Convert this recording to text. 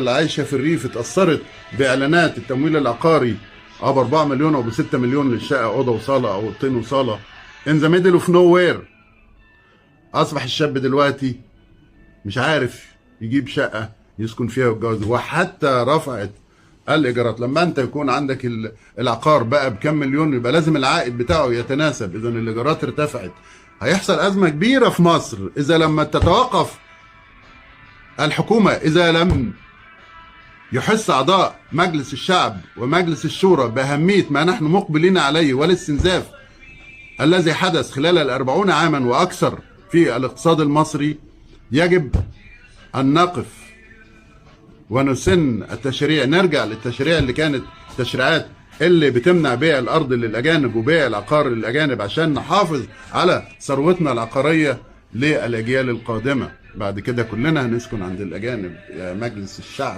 اللي عايشه في الريف اتاثرت باعلانات التمويل العقاري ب 4 مليون او ب 6 مليون للشقه اوضه وصاله او اوضتين وصاله ان ذا ميدل اوف نو وير. اصبح الشاب دلوقتي مش عارف يجيب شقه يسكن فيها ويتجوز، وحتى رفعت الايجارات. لما انت يكون عندك العقار بقى بكم مليون يبقى لازم العائد بتاعه يتناسب. اذا الايجارات ارتفعت، هيحصل ازمه كبيره في مصر اذا لما تتوقف الحكومه، اذا لم يحس أعضاء مجلس الشعب ومجلس الشورى بأهمية ما نحن مقبلين عليه والاستنزاف الذي حدث خلال 40 عاما وأكثر في الاقتصاد المصري. يجب أن نقف ونسن التشريع، نرجع للتشريع اللي كانت تشريعات اللي بتمنع بيع الأرض للأجانب وبيع العقار للأجانب عشان نحافظ على ثروتنا العقارية للأجيال القادمة. بعد كده كلنا هنسكن عند الأجانب يا مجلس الشعب.